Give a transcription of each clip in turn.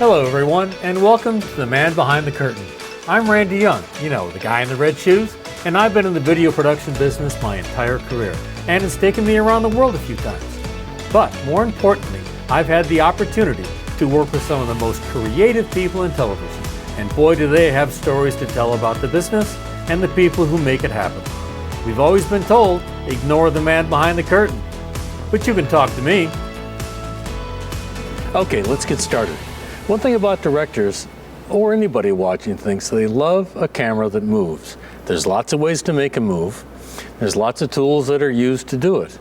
Hello everyone, and welcome to The Man Behind the Curtain. I'm Randy Young, the guy in the red shoes, and I've been in the video production business my entire career, and it's taken me around the world a few times. But more importantly, I've had the opportunity to work with some of the most creative people in television, and boy do they have stories to tell about the business and the people who make it happen. We've always been told, ignore the man behind the curtain, but you can talk to me. Okay, let's get started. One thing about directors, or anybody watching things, they love a camera that moves. There's lots of ways to make a move. There's lots of tools that are used to do it.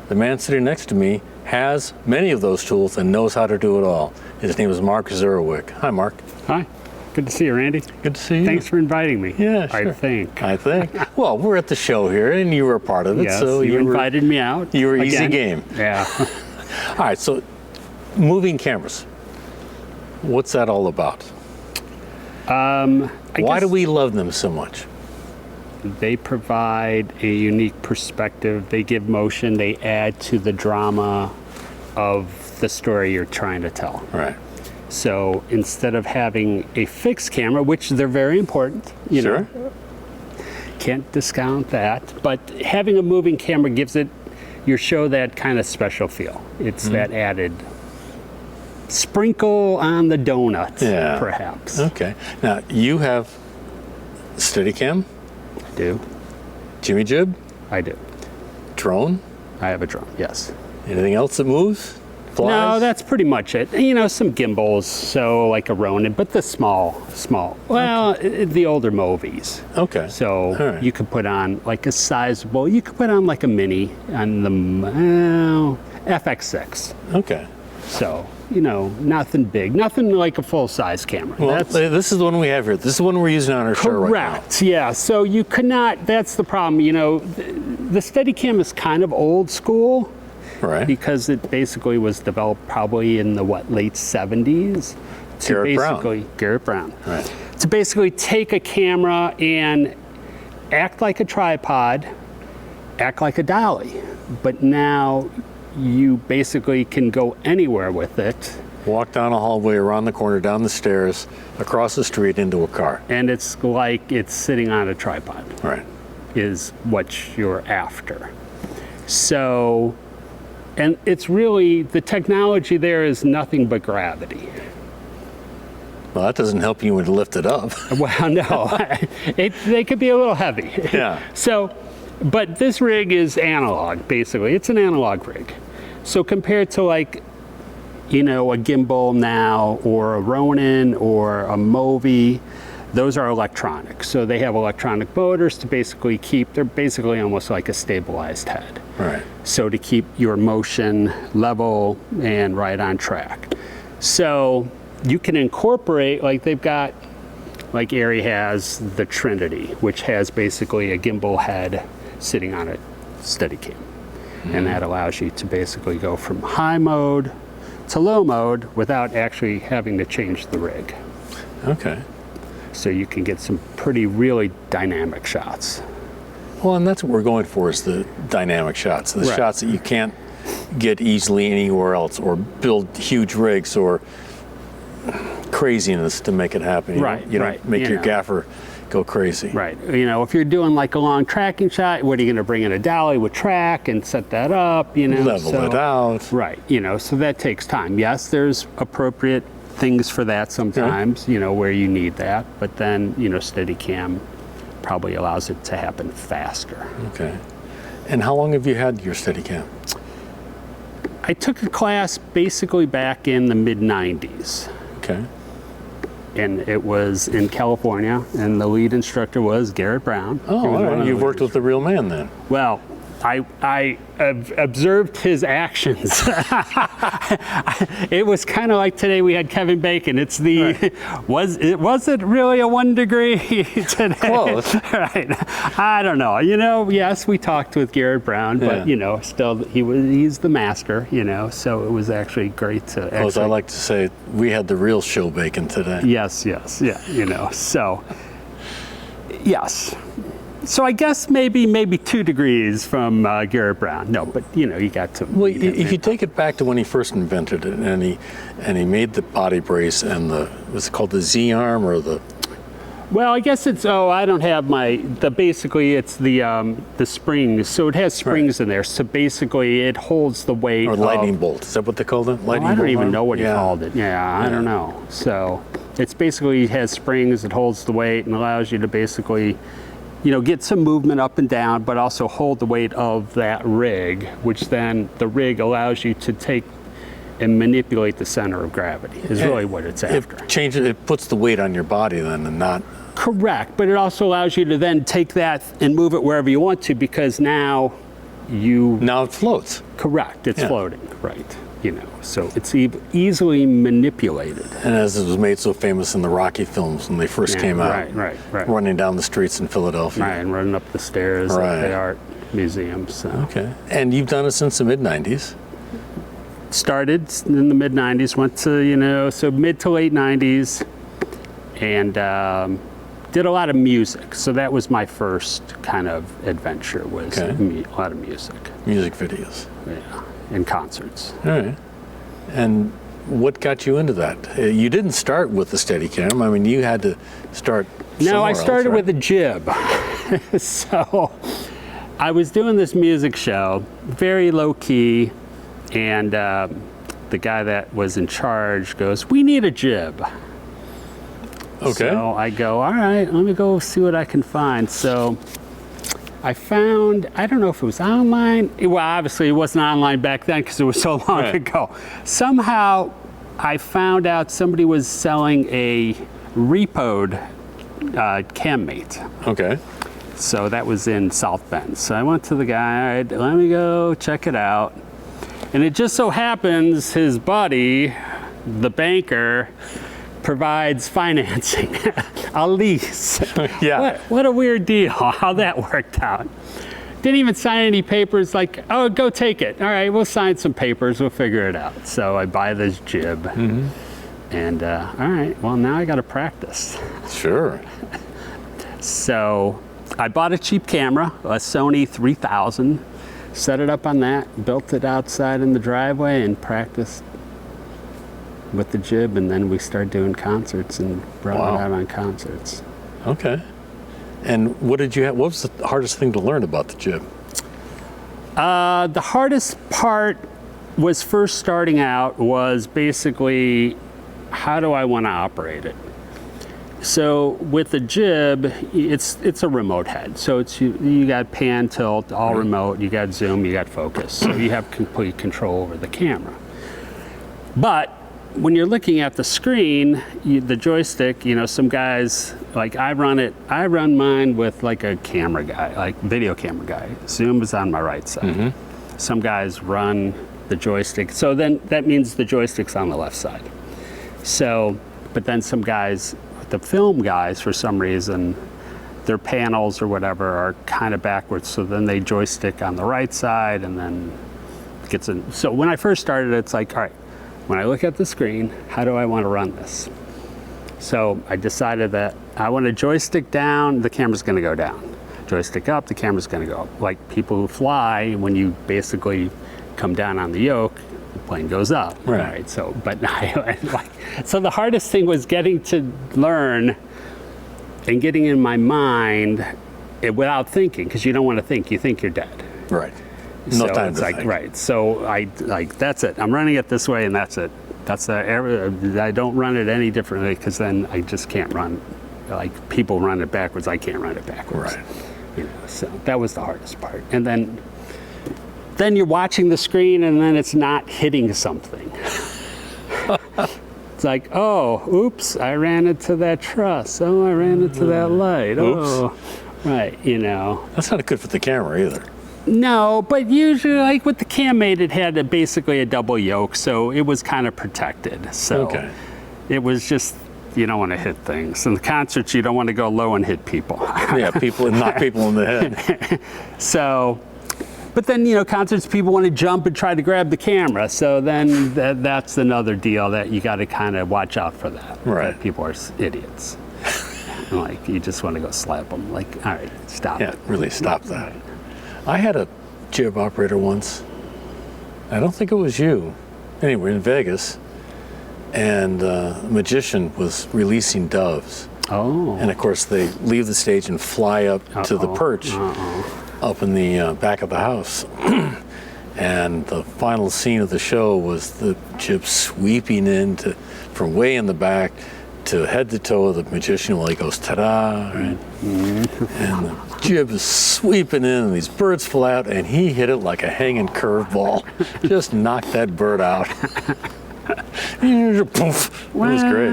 The man sitting next to me has many of those tools and knows how to do it all. His name is Mark Zurawiec. Hi, Mark. Hi. Good to see you, Randy. Good to see you. Thanks for inviting me. Yeah, sure. I think. Well, we're at the show here, and you were a part of it. Yes, so you invited me out. You were again. Easy game. Yeah. All right, so moving cameras. What's that all about? Why do we love them so much? They provide a unique perspective. They give motion. They add to the drama of the story you're trying to tell. Right. So instead of having a fixed camera, which they're very important, you know, can't discount that, but having a moving camera gives your show that kind of special feel. It's that added sprinkle on the donut, perhaps. Okay. Now, you have Steadicam? I do. Jimmy Jib? I do. Drone? I have a drone, yes. Anything else that moves? Flies? No, that's pretty much it. Some gimbals, so like a Ronin, but the small. Well, the older Movies. Okay. So you could put on like a sizable, you could put on like a mini on the FX6. Okay. So, nothing big, nothing like a full-size camera. Well, this is the one we have here. This is the one we're using on our show right now. Correct, yeah. So you could not, that's the problem, the Steadicam is kind of old school. Right. Because it basically was developed probably in the, late 70s. Garrett Brown. Right. To basically take a camera and act like a tripod, act like a dolly. But now you basically can go anywhere with it. Walk down a hallway, around the corner, down the stairs, across the street, into a car. And it's like it's sitting on a tripod. Right. Is what you're after. So, and it's really, the technology there is nothing but gravity. Well, that doesn't help you when you lift it up. Well, no. They could be a little heavy. Yeah. So, but this rig is analog, basically. It's an analog rig. So compared to a gimbal now, or a Ronin, or a Movi, those are electronic. So they have electronic motors to basically they're basically almost like a stabilized head. Right. So to keep your motion level and right on track. So you can incorporate, they've got, Arri has the Trinity, which has basically a gimbal head sitting on a Steadicam. And that allows you to basically go from high mode to low mode without actually having to change the rig. Okay. So you can get some really dynamic shots. Well, and that's what we're going for, is the dynamic shots. The shots that you can't get easily anywhere else, or build huge rigs or craziness to make it happen. You don't make your gaffer go crazy. Right. If you're doing a long tracking shot, what are you going to bring in a dolly with track and set that up? Level it out. Right. So that takes time. Yes, there's appropriate things for that sometimes, where you need that. But then, Steadicam probably allows it to happen faster. Okay. And how long have you had your Steadicam? I took a class basically back in the mid-90s. Okay. And it was in California, and the lead instructor was Garrett Brown. Oh, all right. You've worked with the real man then. Well, I observed his actions. It was kind of like today we had Kevin Bacon. It's was it really a 1 degree today? Close. Right. I don't know. Yes, we talked with Garrett Brown, but still he's the master. So it was actually great to. As I like to say, we had the real show bacon today. Yes, yeah. So yes. So I guess maybe 2 degrees from Garrett Brown. No, but you know, you got to. Well, if you take it back to when he first invented it, and he made the body brace and was it called the Z arm or the? Well, I guess it's, I don't have basically it's the springs. So it has springs in there. So basically it holds the weight. Or lightning bolt. Is that what they called it? Lightning I don't bolt even arm? know what he called it. Yeah, I don't know. So it's basically, it has springs, it holds the weight and allows you to basically, you know, get some movement up and down, but also hold the weight of that rig, which then the rig allows you to take and manipulate the center of gravity is really what it's after. It puts the weight on your body then and not. Correct, but it also allows you to then take that and move it wherever you want to, because now it floats. Correct, it's floating, right. You know, so it's easily manipulated. And as it was made so famous in the Rocky films when they first came out, right. running down the streets in Philadelphia. Right, and running up the stairs at the art museum. So. Okay, and you've done it since the mid-90s. Started in the mid-90s, went to, so mid to late 90s, and did a lot of music. So that was my first kind of adventure, was a lot of music. Music videos. Yeah, and concerts. All right. And what got you into that? You didn't start with the Steadicam. I mean, you had to start No, I started else, right? with a jib. So I was doing this music show, very low key, and the guy that was in charge goes, "We need a jib." Okay. So I go, all right, let me go see what I can find. So I found, I don't know if it was online. Well, obviously it wasn't online back then because it was so long ago. Somehow I found out somebody was selling a repoed CamMate. Okay. So that was in South Bend. So I went to the guy, all right, let me go check it out. And it just so happens his buddy, the banker, provides financing, a lease. Yeah. What a weird deal, how that worked out. Didn't even sign any papers, like, oh, go take it. All right, we'll sign some papers, we'll figure it out. So I buy this jib. And all right, well, now I got to practice. Sure. So I bought a cheap camera, a Sony 3000, set it up on that, built it outside in the driveway, and practiced with the jib, and then we started doing concerts and brought it out on concerts. Okay. And what was the hardest thing to learn about the jib? The hardest part was first starting out was basically, how do I want to operate it? So with the jib, it's a remote head. So you got pan, tilt, all remote, you got zoom, you got focus. So you have complete control over the camera. But when you're looking at the screen, the joystick, some guys, like I run mine with like a camera guy, like video camera guy. Zoom is on my right side. Some guys run the joystick. So then that means the joystick's on the left side. So, but then some guys, the film guys, for some reason, their panels or whatever are kind of backwards. So then they joystick on the right side and then gets in. So when I first started, it's like, all right, when I look at the screen, how do I want to run this? So I decided that I want to joystick down, the camera's going to go down. Joystick up, the camera's going to go up. Like people who fly, when you basically come down on the yoke, the plane goes up. Right. So, but so the hardest thing was getting to learn and getting in my mind without thinking, because you don't want to think. You think you're dead. Right. No time to think. Right. So that's it. I'm running it this way, and that's it. I don't run it any differently, because then I just can't run. Like people run it backwards, I can't run it backwards. Right. So that was the hardest part. And then you're watching the screen, and then it's not hitting something. It's like, oh, oops, I ran into that truss. Oh, I ran into that light. Oops. Oh, right. That's not good for the camera either. No, but usually, like with the CamMate, it had basically a double yoke, so it was kind of protected. So it was just, you don't want to hit things. In the concerts, you don't want to go low and hit people. Yeah, knock people in the head. So, but then, concerts, people want to jump and try to grab the camera. So then that's another deal that you got to kind of watch out for that. Right. People are idiots. Like, you just want to go slap them. Like, all right, stop Yeah, it. really stop that. I had a jib operator once. I don't think it was you. Anyway, in Vegas, and a magician was releasing doves. Oh. And of course, they leave the stage and fly up to the perch up in the back of the house. And the final scene of the show was the jib sweeping in from way in the back to head to toe of the magician while he goes, ta-da, right? And the jib is sweeping in, and these birds fly out, and he hit it like a hanging curveball. Just knocked that bird out. Poof. It was great.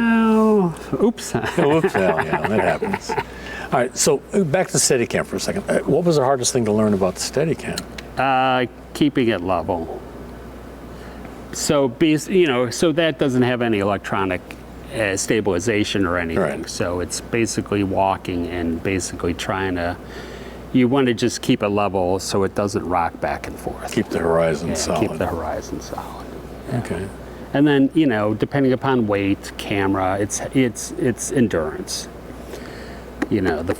Oops. Oops, yeah, that happens. All right, so back to Steadicam for a second. What was the hardest thing to learn about the Steadicam? Keeping it level. So, so that doesn't have any electronic stabilization or anything. Right. So it's basically walking and basically you want to just keep it level so it doesn't rock back and forth. Keep the horizon solid. Keep the horizon solid. Okay. And then, depending upon weight, camera, it's endurance. One of the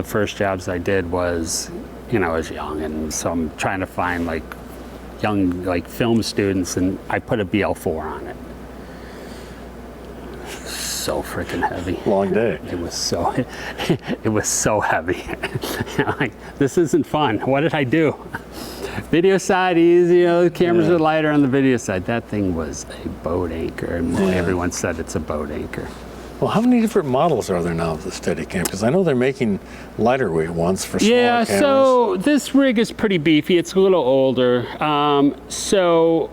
first jobs I did was, I was young, and so I'm trying to find young film students, and I put a BL4 on it. So freaking heavy. Long day. It was so heavy. This isn't fun. What did I do? Video side easy, the cameras are lighter on the video side. That thing was a boat anchor, and everyone said it's a boat anchor. Well, how many different models are there now of the Steadicam? Because I know they're making lighter weight ones for smaller cameras. Yeah, so this rig is pretty beefy. It's a little older. So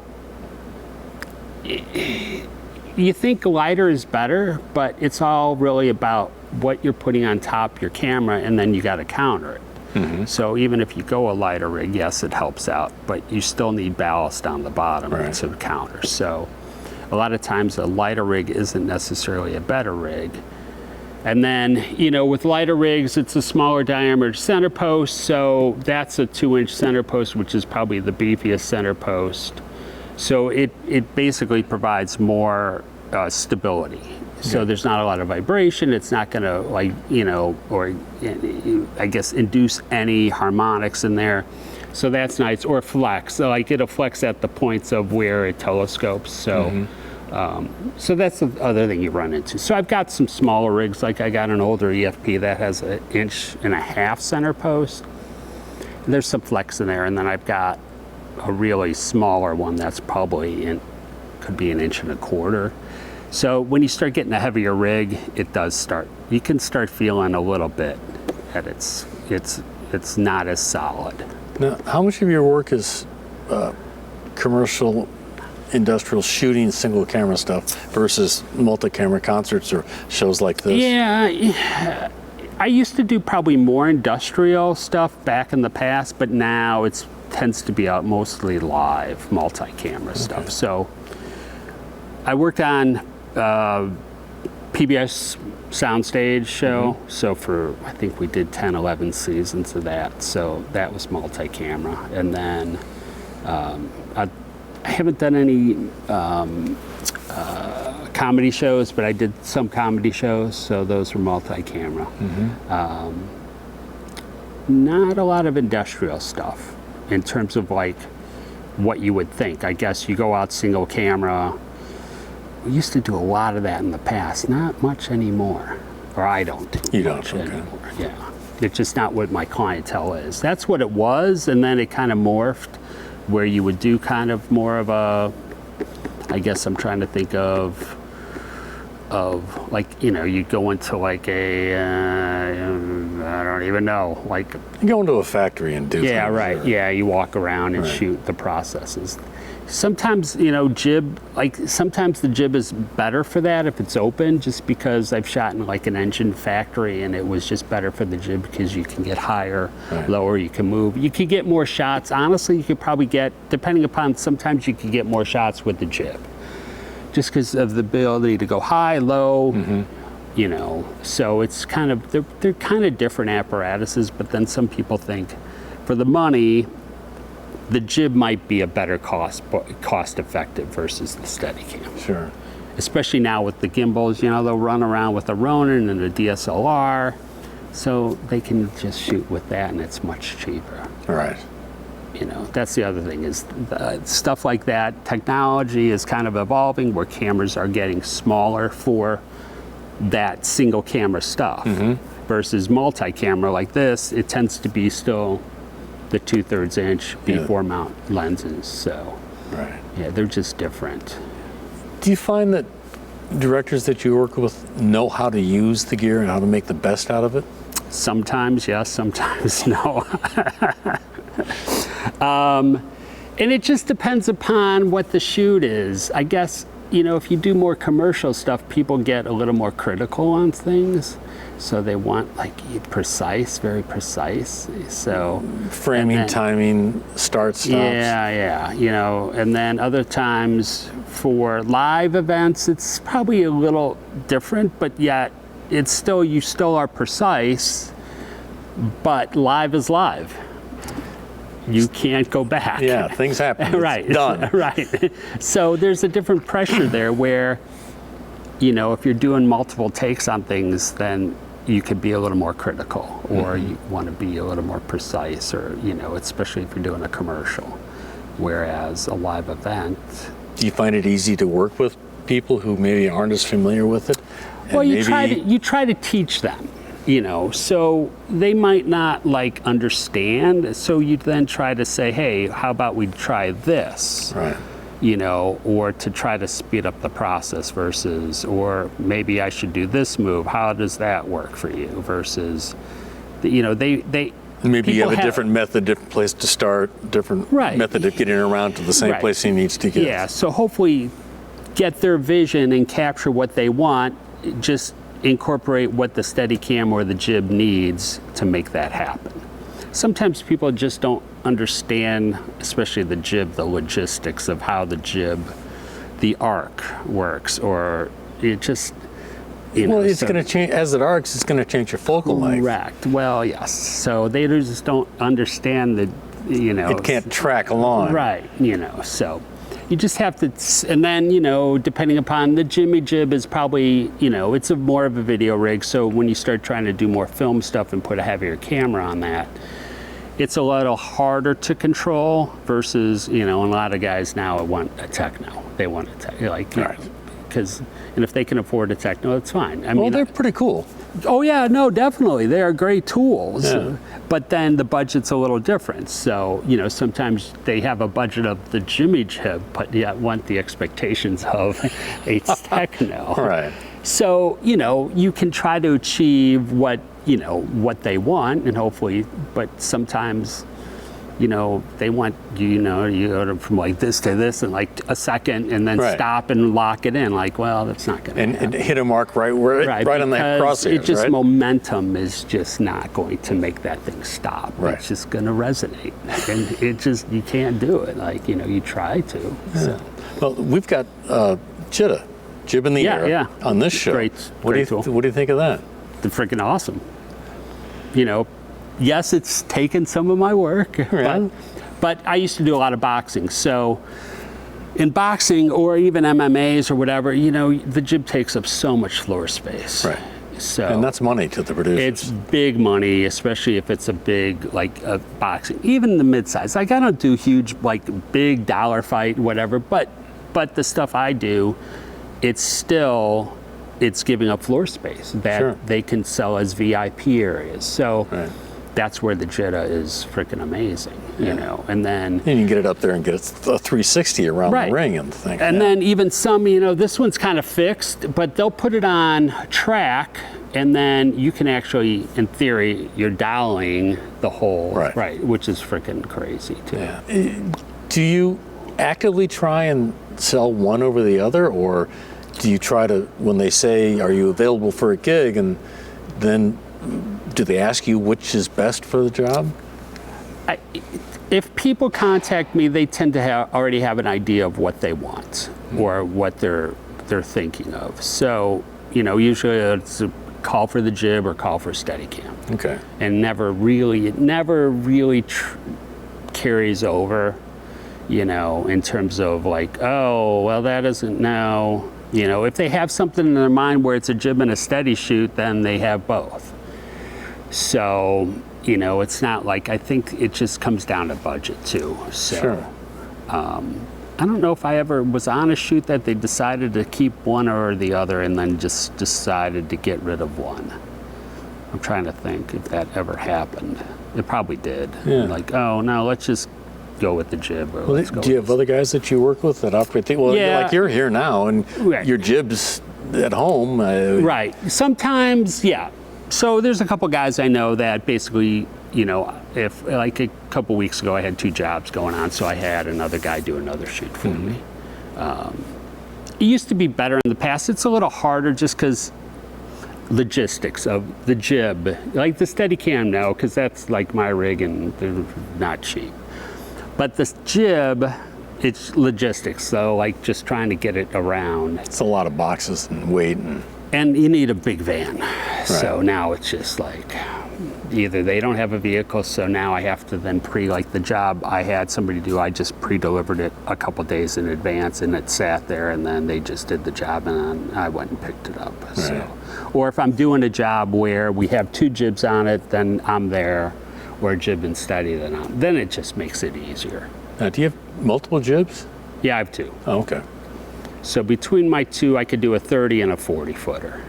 you think lighter is better, but it's all really about what you're putting on top of your camera, and then you got to counter it. Mm-hmm. So even if you go a lighter rig, yes, it helps out, but you still need ballast on the bottom to counter. So a lot of times a lighter rig isn't necessarily a better rig. And then, with lighter rigs, it's a smaller diameter center post. So that's a 2-inch center post, which is probably the beefiest center post. So it basically provides more stability. So there's not a lot of vibration. It's not going to induce any harmonics in there. So that's nice. Or flex. So it'll flex at the points of where it telescopes. So so that's the other thing you run into. So I've got some smaller rigs. I got an older EFP that has 1.5 inch center post. There's some flex in there, and then I've got a really smaller one that's probably could be 1.25 inches. So when you start getting a heavier rig, you can start feeling a little bit that it's not as solid. Now, how much of your work is commercial, industrial shooting, single camera stuff versus multi-camera concerts or shows like this? Yeah, I used to do probably more industrial stuff back in the past, but now it tends to be mostly live multi-camera stuff. So I worked on PBS soundstage show. So I think we did 10, 11 seasons of that. So that was multi-camera. And then I haven't done any comedy shows, but I did some comedy shows. So those were multi-camera. Not a lot of industrial stuff in terms of what you would think. I guess you go out single camera. We used to do a lot of that in the past, not much anymore. Or I don't do You much don't, okay. anymore. Yeah, it's just not what my clientele is. That's what it was, and then it kind of morphed where you would do kind of more of I guess I'm trying to think of you go into I don't even know, You go into a factory and do yeah, things, right. or- Yeah, you walk around and shoot the processes. Sometimes, sometimes the jib is better for that if it's open, just because I've shot in an engine factory, and it was just better for the jib because you can get higher, lower, you can move. You could get more shots. Honestly, you could probably sometimes you could get more shots with the jib, just because of the ability to go high, low, So it's kind of, they're kind of different apparatuses, but then some people think for the money, the jib might be a better cost effective versus the Steadicam. Sure. especially now with the gimbals, they'll run around with a Ronin and a DSLR. So they can just shoot with that, and it's much cheaper. Right. That's the other thing is stuff like that. Technology is kind of evolving where cameras are getting smaller for that single camera stuff versus multi-camera like this. It tends to be still the 2/3 inch B4 mount lenses. So right. Yeah, they're just different. Do you find that directors that you work with know how to use the gear and how to make the best out of it? Sometimes yes, sometimes no. And it just depends upon what the shoot is. I guess, if you do more commercial stuff, people get a little more critical on things. So they want like precise, very precise. So framing, timing, start, stops. Yeah. And then other times for live events, it's probably a little different, but yet it's still, you still are precise, but live is live. You can't go back. Yeah, things happen. Right. It's done. Right. So there's a different pressure there where, if you're doing multiple takes on things, then you could be a little more critical, or you want to be a little more precise, or, especially if you're doing a commercial. Whereas a live event. Do you find it easy to work with people who maybe aren't as familiar with it? Well, you try to teach them. So they might not understand. So you then try to say, hey, how about we try this? Right. Or to try to speed up the process versus, or maybe I should do this move. How does that work for you? Versus, they maybe you have a different method, different place to start, different method of getting around to the same place he needs to get. Yeah. So hopefully get their vision and capture what they want. Just incorporate what the Steadicam or the jib needs to make that happen. Sometimes people just don't understand, especially the jib, the logistics of how the jib, the arc works, or it just, it's going to change, as it arcs, it's going to change your focal length. Correct. Well, yes. So they just don't understand that, It can't track along. Right, so. You just have to, and then, depending upon the Jimmy jib is probably, it's more of a video rig. So when you start trying to do more film stuff and put a heavier camera on that, it's a little harder to control versus, a lot of guys now want a Techno. They want a Techno, and if they can afford a Techno, it's fine. They're pretty cool. Oh yeah, no, definitely. They are great tools. Yeah. But then the budget's a little different. So, sometimes they have a budget of the Jimmy jib, but yet want the expectations of a Techno. Right. So, you can try to achieve what they want, and hopefully, but sometimes, they want, you go from this to this in a second, and then stop and lock it in. That's not going to happen. And hit a mark right on that crosshair. Momentum is just not going to make that thing stop. Right. It's just going to resonate, and you can't do it. You try to. Yeah. So. Well, we've got Chitta, jib in the air on this show. Great tool. What do you think of that? They're freaking awesome. Yes, it's taken some of my work, but I used to do a lot of boxing. So in boxing or even MMAs or whatever, the jib takes up so much floor space. Right. So, and that's money to the producers. It's big money, especially if it's a big, boxing. Even the mid-size. I don't do huge, big dollar fight, whatever, but the stuff I do, it's giving up floor space that they can sell as VIP areas. So that's where the Jetta is freaking amazing, and then... And you can get it up there and get a 360 around the ring and things. And then even some, this one's kind of fixed, but they'll put it on track, and then you can actually, in theory, you're dialing the whole, which is freaking crazy too. Yeah. Do you actively try and sell one over the other, or do you try to, when they say, are you available for a gig, and then do they ask you which is best for the job? If people contact me, they tend to already have an idea of what they want or what they're thinking of. So, usually it's a call for the jib or call for Steadicam. Okay. And it never really carries over, in terms of oh, well, that isn't now. You know, if they have something in their mind where it's a jib and a steady shoot, then they have both. So, you know, it's not like, I think it just comes down to budget too. So, Sure. I don't know if I ever was on a shoot that they decided to keep one or the other and then just decided to get rid of one. I'm trying to think if that ever happened. It probably did. Yeah. Like, oh no, let's just go with the jib. Or Well, let's go do you with have other guys that you work with that operate things? Well, Yeah. like you're here now, and Right. your jib's at home. Right. Sometimes, yeah. So there's a couple guys I know that basically, you know, if like a couple weeks ago I had 2 jobs going on, so I had another guy do another shoot for me. It used to be better in the past. It's a little harder just because logistics of the jib, like the Steadicam now, because that's like my rig and they're not cheap. But the jib, it's logistics. So like just trying to get it around. It's a lot of boxes and weight. And you need a big van. So now it's just like, either they don't have a vehicle, so now I have to then like the job I had somebody do, I just pre-delivered it a couple days in advance and it sat there and then they just did the job and then I went and picked it up. Right. So, or if I'm doing a job where we have 2 jibs on it, then I'm there, or a jib and steady, then it just makes it easier. Now, do you have multiple jibs? Yeah, I have 2. Oh, okay. So between my 2, I could do a 30 and a 40 footer.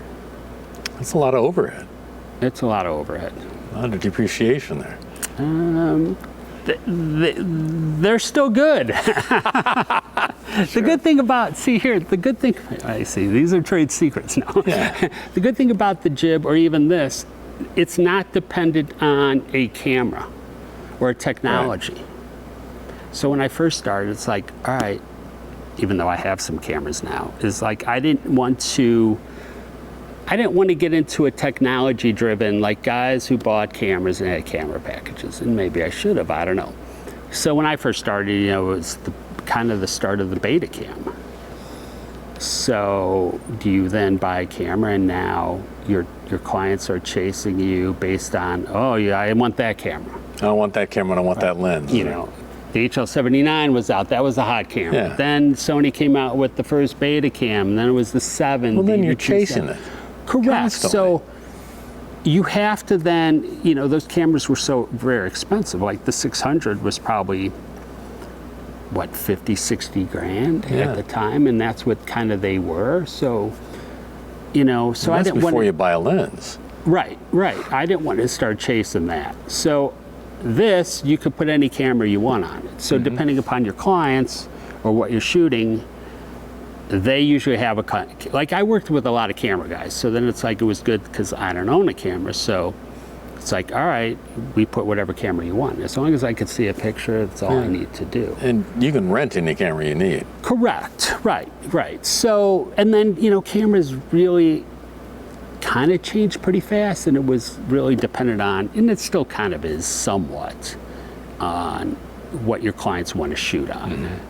That's a lot of overhead. It's a lot of overhead. A lot of depreciation there. They're still good. The good thing about, I see, these are trade secrets now. Yeah. The good thing about the jib, or even this, it's not dependent on a camera or a technology. Right. So when I first started, it's like, all right, even though I have some cameras now, is like I didn't want to get into a technology driven, like guys who bought cameras and had camera packages, and maybe I should have, I don't know. So when I first started, you know, it was kind of the start of the beta cam. So do you then buy a camera and now your clients are chasing you based on, oh yeah, I want that camera. I don't want that camera, I want that lens. You know, the HL79 was out, that was the hot camera. Yeah. Then Sony came out with the first beta cam, and then it was the 7. Well, then the you're UT7. chasing it. Correct. Constantly. So you have to then, you know, those cameras were so very expensive. Like the 600 was probably, what, 50, 60 grand at the time, and that's what kind of they were. So, you know, so and I that's didn't want before to, you buy a lens. Right. I didn't want to start chasing that. So this, you could put any camera you want on it. So depending upon your clients or what you're shooting, they usually have like I worked with a lot of camera guys, so then it's like it was good because I don't own a camera, so it's like, all right, we put whatever camera you want. As long as I could see a picture, that's all I need to do. And you can rent any camera you need. Correct, right. So, and then, you know, cameras really kind of changed pretty fast, and it was really dependent on, and it still kind of is somewhat, on what your clients want to shoot on.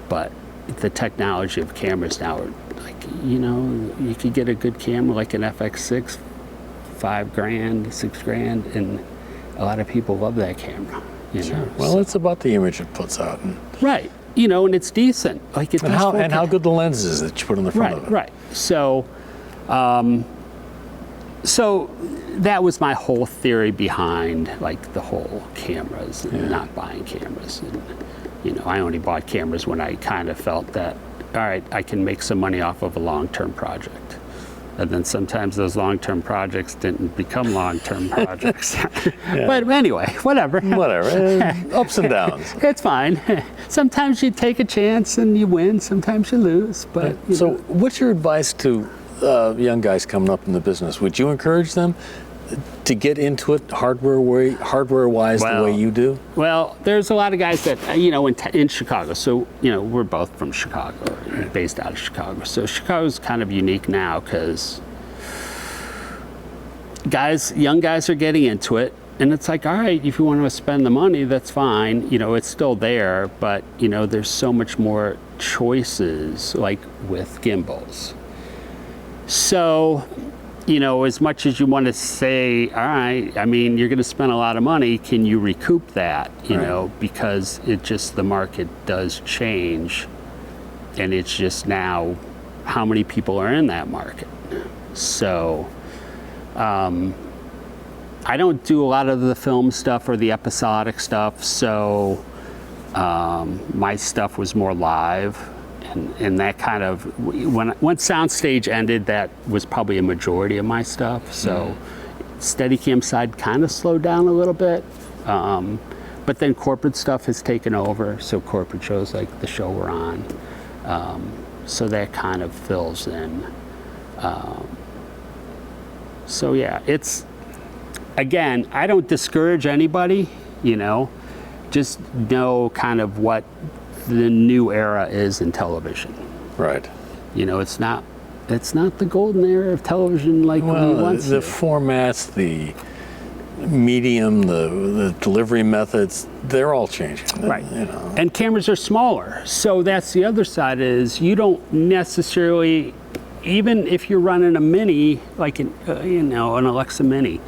But the technology of cameras now are like, you know, you could get a good camera like an FX6, $5 grand, $6 grand, and a lot of people love that camera. You know? Well, it's about the image it puts out. Right. You know, and it's decent. Like it And how good the lens is that you put on the front of it. Right. So, so that was my whole theory behind like the whole cameras and not buying cameras. And, you know, I only bought cameras when I kind of felt that, all right, I can make some money off of a long-term project. And then sometimes those long-term projects didn't become long-term projects. But anyway, whatever. Ups and downs. It's fine. Sometimes you take a chance and you win, sometimes you lose. But you So know. what's your advice to young guys coming up in the business? Would you encourage them to get into it hardware-wise the way you do? Well, there's a lot of guys that, you know, in Chicago. So, you know, we're both from Chicago, based out of Chicago. So Chicago's kind of unique now because young guys are getting into it. And it's like, all right, if you want to spend the money, that's fine. You know, it's still there. But, you know, there's so much more choices, like with gimbals. So, you know, as much as you want to say, all right, I mean, you're going to spend a lot of money, can you recoup that? You know, because the market does change, and it's just now, how many people are in that market. So I don't do a lot of the film stuff or the episodic stuff, so my stuff was more live, and that kind of, once Soundstage ended, that was probably a majority of my stuff. So Steadicam side kind of slowed down a little bit, but then corporate stuff has taken over. So corporate shows like the show we're on, so that kind of fills in. So yeah, it's, again, I don't discourage anybody, you know, just know kind of what the new era is in television. Right. You know, it's not the golden era of television like we once the did. formats, the medium, the delivery methods, they're all changing. Right. You know. And cameras are smaller. So that's the other side, is you don't necessarily, even if you're running a mini, like an Alexa Mini,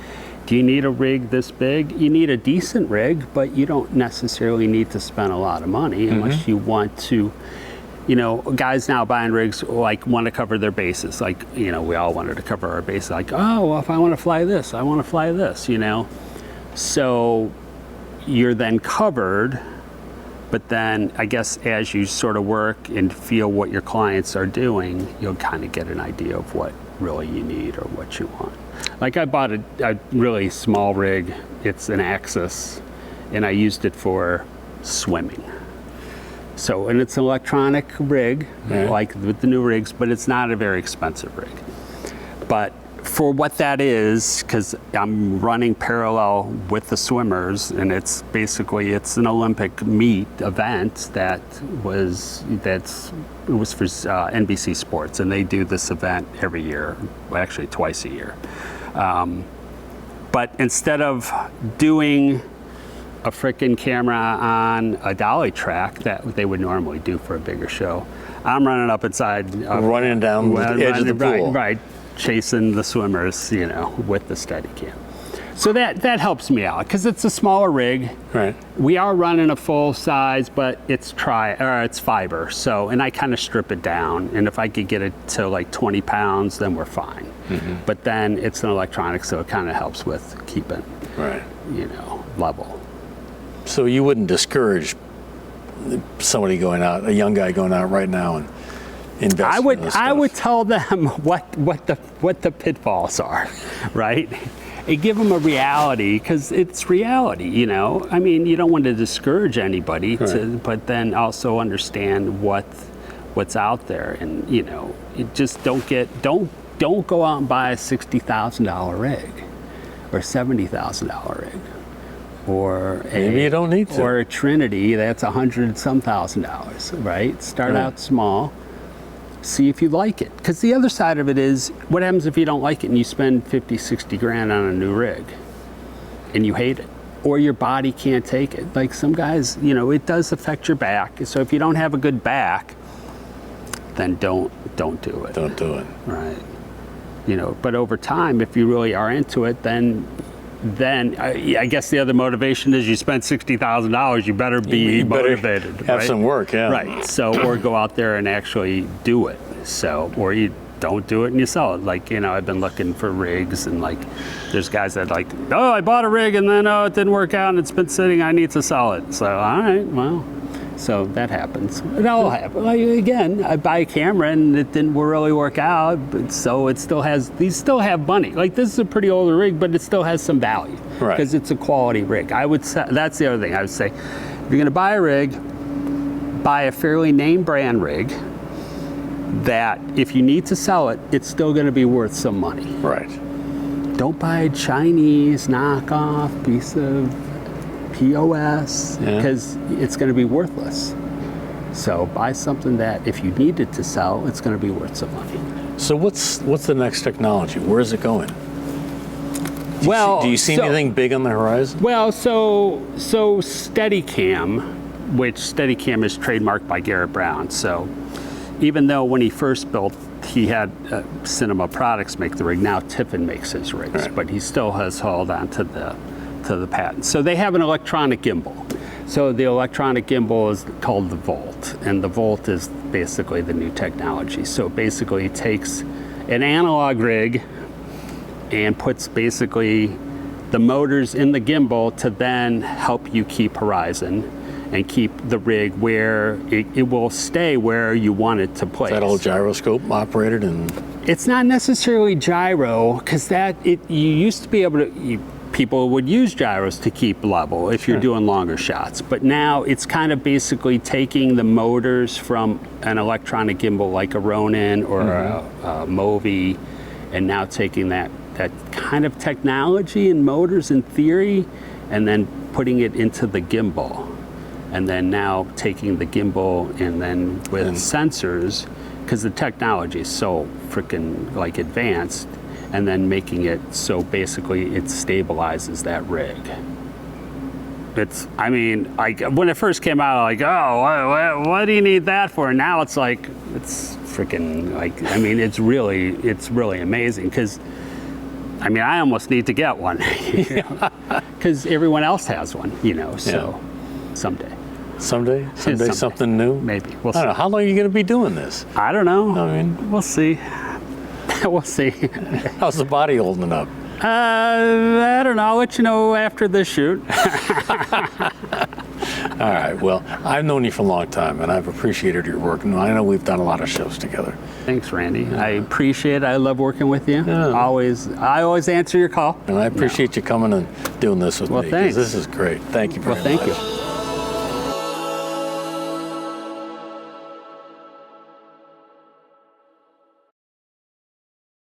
do you need a rig this big? You need a decent rig, but you don't necessarily need to spend a lot of money unless you want to. You know, guys now buying rigs like want to cover their bases. Like, you know, we all wanted to cover our bases. Like, oh, well, if I want to fly this, I want to fly this, you know. So you're then covered, but then I guess as you sort of work and feel what your clients are doing, you'll kind of get an idea of what really you need or what you want. Like I bought a really small rig. It's an Axis, and I used it for swimming. So, and it's an electronic rig, like with the new rigs, but it's not a very expensive rig. But for what that is, because I'm running parallel with the swimmers, and it's basically, it's an Olympic meet event it was for NBC Sports, and they do this event every year, well, actually twice a year. But instead of doing a frickin' camera on a dolly track that they would normally do for a bigger show, I'm running up inside, running down the edge of the pool, right, chasing the swimmers, you know, with the Steadicam. So that helps me out because it's a smaller rig. Right. We are running a full size, but it's fiber. So, and I kind of strip it down, and if I could get it to like 20 pounds, then we're fine. But then it's an electronic, so it kind of helps with keeping, you know, level. So you wouldn't discourage somebody going out, a young guy going out right now and investing in this stuff? I would tell them what the pitfalls are, right? And give them a reality, because it's reality, you know. I mean, you don't want to discourage anybody, but then also understand what's out there, and you know, you just don't go out and buy a $60,000 rig or $70,000 rig. Or maybe you don't need to. Or a Trinity that's $100,000, right? Start out small, see if you like it. Because the other side of it is, what happens if you don't like it and you spend 50, 60 grand on a new rig and you hate it? Or your body can't take it. Like some guys, you know, it does affect your back. So if you don't have a good back, then don't do it. Don't do it. Right. You know, but over time, if you really are into it, then I guess the other motivation is you spend $60,000, you better be motivated. Have some work, Right. So, or go out there and actually do it. So, or you don't do it and you sell it. Like, you know, I've been looking for rigs, and like, there's guys that like, oh, I bought a rig and then, oh, it didn't work out and it's been sitting, I need to sell it. So, all right, well. So that happens. It all happens. Like, again, I buy a camera and it didn't really work out, but so it still has, these still have money. Like, this is a pretty older rig, but it still has some value because it's a quality rig. I would say, that's the other thing I would say. If you're going to buy a rig, buy a fairly name brand rig that if you need to sell it, it's still going to be worth some money. Right. Don't buy a Chinese knockoff piece of POS, because it's going to be worthless. So buy something that if you need it to sell, it's going to be worth some money. So what's the next technology? Where is it going? Do you see anything big on the horizon? Well, so Steadicam, which Steadicam is trademarked by Garrett Brown. So even though when he first built, he had Cinema Products make the rig, now Tiffin makes his rigs, but he still has held on to the patent. So they have an electronic gimbal. So the electronic gimbal is called the Volt, and the Volt is basically the new technology. So basically it takes an analog rig and puts basically the motors in the gimbal to then help you keep horizon and keep the rig where it will stay where you want it to place. Is that all gyroscope operated? And it's not necessarily gyro, because you used to be able to, people would use gyros to keep level if you're doing longer shots. But now it's kind of basically taking the motors from an electronic gimbal like a Ronin or a Movi, and now taking that kind of technology and motors in theory, and then putting it into the gimbal. And then now taking the gimbal and then with sensors, because the technology is so freaking like advanced, and then making it so basically it stabilizes that rig. It's, I mean, like when it first came out, like, oh, what do you need that for? And now it's like, it's freaking like, I mean, it's really amazing, because I mean, I almost need to get one, because everyone else has one, so someday. Someday something new? Maybe. I don't know. How long are you going to be doing this? I don't know. I mean, we'll see. We'll see. How's the body holding up? I don't know. I'll let you know after this shoot. All right. Well, I've known you for a long time, and I've appreciated your work. And I know we've done a lot of shows together. Thanks, Randy. I appreciate it. I love working with you. Yeah. I always answer your call. And I appreciate you coming and doing this with me. Well, thanks. This is great. Thank you very much. Well, thank you.